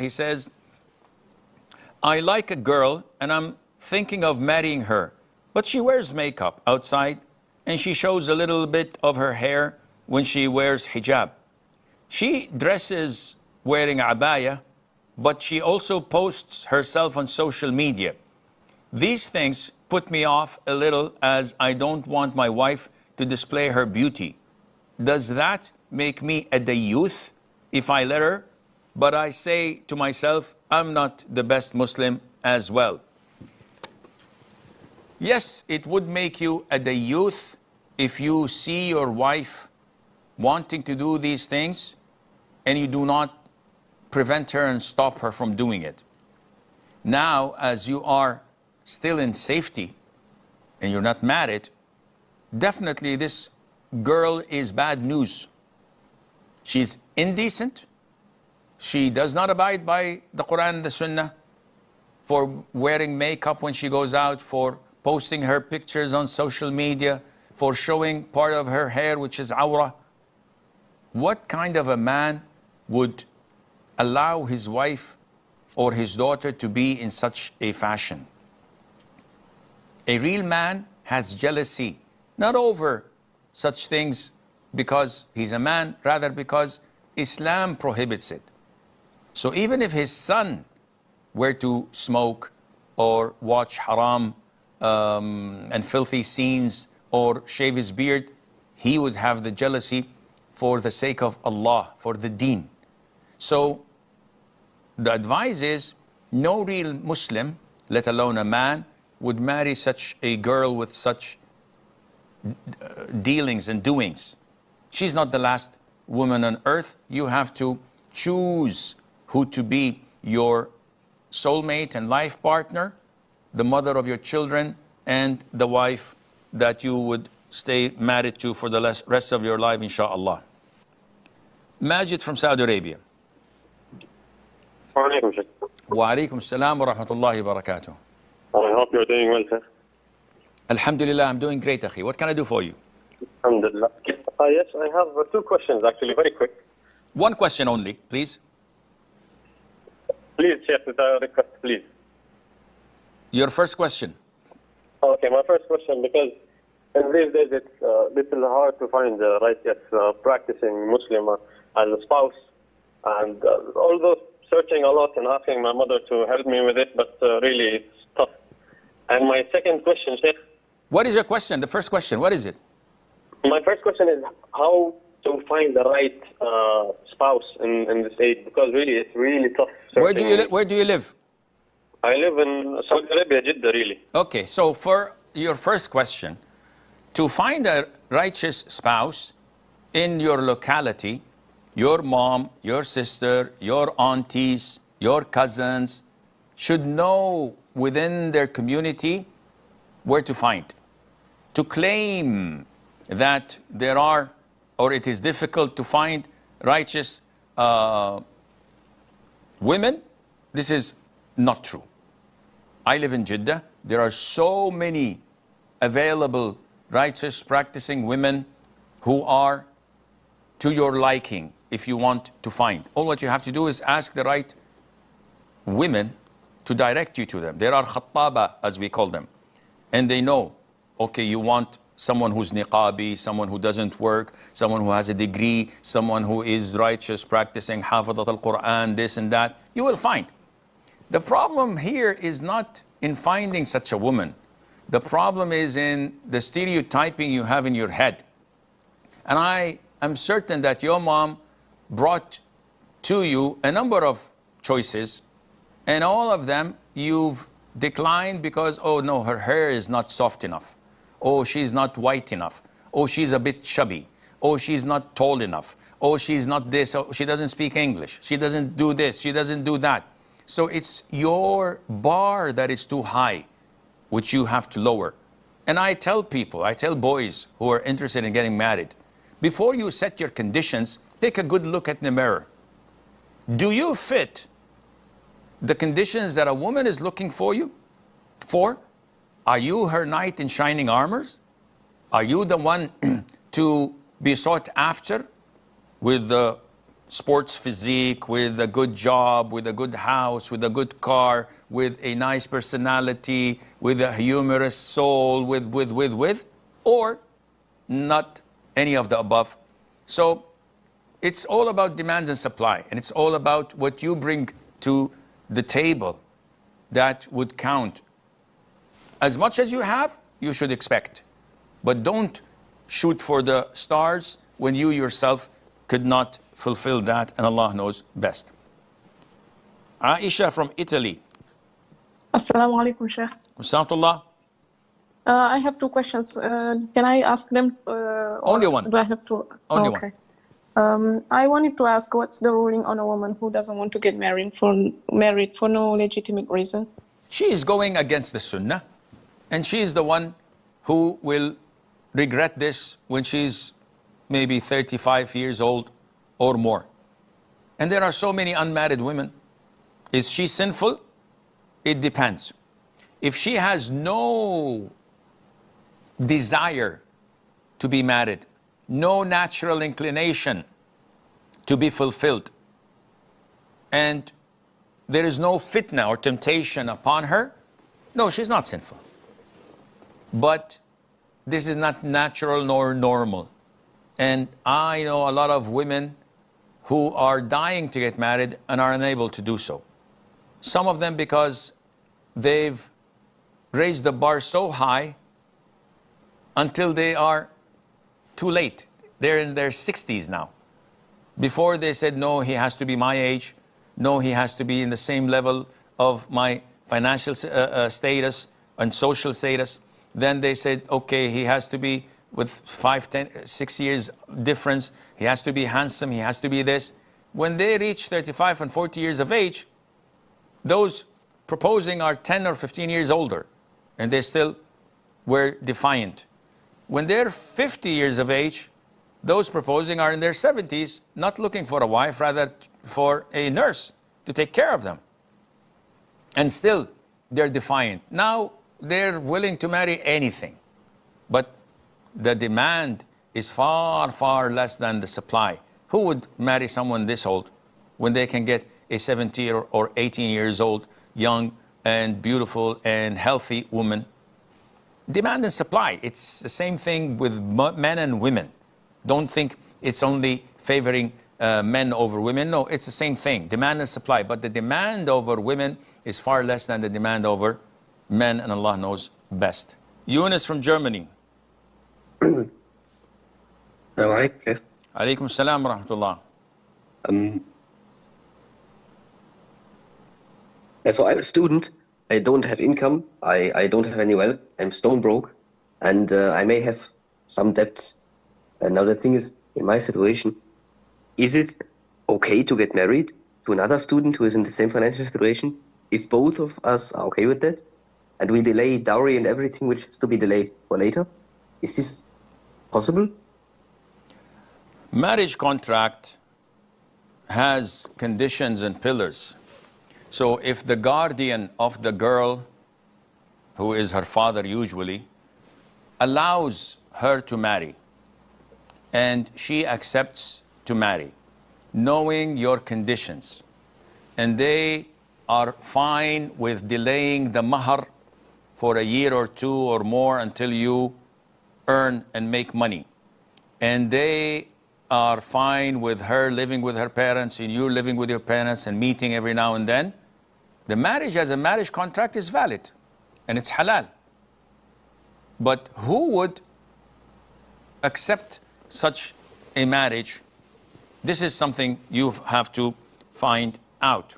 he says, I like a girl and I'm thinking of marrying her, but she wears makeup outside and she shows a little bit of her hair when she wears hijab. She dresses wearing abaya, but she also posts herself on social media. These things put me off a little as I don't want my wife to display her beauty. Does that make me a dayyuth if I let her? But I say to myself, I'm not the best Muslim as well. Yes, it would make you a dayyuth if you see your wife wanting to do these things and you do not prevent her and stop her from doing it. Now, as you are still in safety and you're not married, definitely this girl is bad news. She's indecent. She does not abide by the Quran and the Sunnah for wearing makeup when she goes out, for posting her pictures on social media, for showing part of her hair, which is awrah. What kind of a man would allow his wife or his daughter to be in such a fashion? A real man has jealousy, not over such things because he's a man, rather because Islam prohibits it. So even if his son were to smoke or watch haram and filthy scenes or shave his beard, he would have the jealousy for the sake of Allah, for the deen. So the advice is, no real Muslim, let alone a man, would marry such a girl with such dealings and doings. She's not the last woman on earth. You have to choose who to be your soulmate and life partner, the mother of your children, and the wife that you would stay married to for the rest of your life, inshaAllah. Majid from Saudi Arabia. Wa alaikum, Sheikh. Wa alaikum salam wa rahmatullahi wa barakatuh. I hope you're doing well, sir. Alhamdulillah, I'm doing great, akhi. What can I do for you? Alhamdulillah. Yes, I have two questions, actually, very quick. One question only, please. Please, Sheikh, with a request, please. Your first question. Okay, my first question, because in these days it's a little hard to find the righteous practicing Muslimah as a spouse. And although searching a lot and asking my mother to help me with it, but really it's tough. And my second question, Sheikh. What is your question? The first question, what is it? My first question is how to find the right spouse in this age, because really it's really tough. Where do you live? I live in Saudi Arabia, Jeddah, really. Okay, so for your first question, to find a righteous spouse in your locality, your mom, your sister, your aunties, your cousins should know within their community where to find. To claim that there are, or it is difficult to find righteous women, this is not true. I live in Jeddah. There are so many available righteous practicing women who are to your liking if you want to find. All what you have to do is ask the right women to direct you to them. There are khattaba, as we call them. And they know, okay, you want someone who's niqabi, someone who doesn't work, someone who has a degree, someone who is righteous, practicing hafidat al-Quran, this and that. You will find. The problem here is not in finding such a woman. The problem is in the stereotyping you have in your head. And I am certain that your mom brought to you a number of choices, and all of them you've declined because, oh no, her hair is not soft enough. Oh, she's not white enough. Oh, she's a bit chubby. Oh, she's not tall enough. Oh, she's not this. Oh, she doesn't speak English. She doesn't do this. She doesn't do that. So it's your bar that is too high, which you have to lower. And I tell people, I tell boys who are interested in getting married, before you set your conditions, take a good look at the mirror. Do you fit the conditions that a woman is looking for you for? Are you her knight in shining armors? Are you the one to be sought after with the sports physique, with a good job, with a good house, with a good car, with a nice personality, with a humorous soul, with, or not any of the above. So it's all about demands and supply, and it's all about what you bring to the table that would count. As much as you have, you should expect. But don't shoot for the stars when you yourself could not fulfill that, and Allah knows best. Aisha from Italy. Assalamu alaikum, Sheikh. Assalamualaikum. I have two questions. Can I ask them? Only one. Do I have to? Only okay. I wanted to ask, what's the ruling on a woman who doesn't want to get married for no legitimate reason? She is going against the Sunnah, and she is the one who will regret this when she's maybe 35 years old or more. And there are so many unmarried women. Is she sinful? It depends. If she has no desire to be married, no natural inclination to be fulfilled, and there is no fitna or temptation upon her, no, she's not sinful. But this is not natural nor normal. And I know a lot of women who are dying to get married and are unable to do so. Some of them because they've raised the bar so high until they are too late. They're in their 60s now. Before they said, no, he has to be my age. No, he has to be in the same level of my financial status and social status. Then they said, okay, he has to be with 5, 10, 6 years difference. He has to be handsome. He has to be this. When they reach 35 and 40 years of age, those proposing are 10 or 15 years older, and they still were defiant. When they're 50 years of age, those proposing are in their 70s, not looking for a wife, rather for a nurse to take care of them. And still, they're defiant. Now, they're willing to marry anything. But the demand is far, far less than the supply. Who would marry someone this old when they can get a 17 or 18 years old, young and beautiful and healthy woman? Demand and supply. It's the same thing with men and women. Don't think it's only favoring men over women. No, it's the same thing. Demand and supply. But the demand over women is far less than the demand over men, and Allah knows best. Yunus from Germany. Assalamu alaikum. Alaikum assalam wa rahmatullah. So I'm a student. I don't have income. I don't have any wealth. I'm stone broke, and I may have some debts. And now the thing is, in my situation, is it okay to get married to another student who is in the same financial situation if both of us are okay with that, and we delay dowry and everything which has to be delayed for later? Is this possible? Marriage contract has conditions and pillars. So if the guardian of the girl, who is her father usually, allows her to marry, and she accepts to marry, knowing your conditions, and they are fine with delaying the mahar for a year or two or more until you earn and make money, and they are fine with her living with her parents and you living with your parents and meeting every now and then, the marriage as a marriage contract is valid and it's halal. But who would accept such a marriage? This is something you have to find out.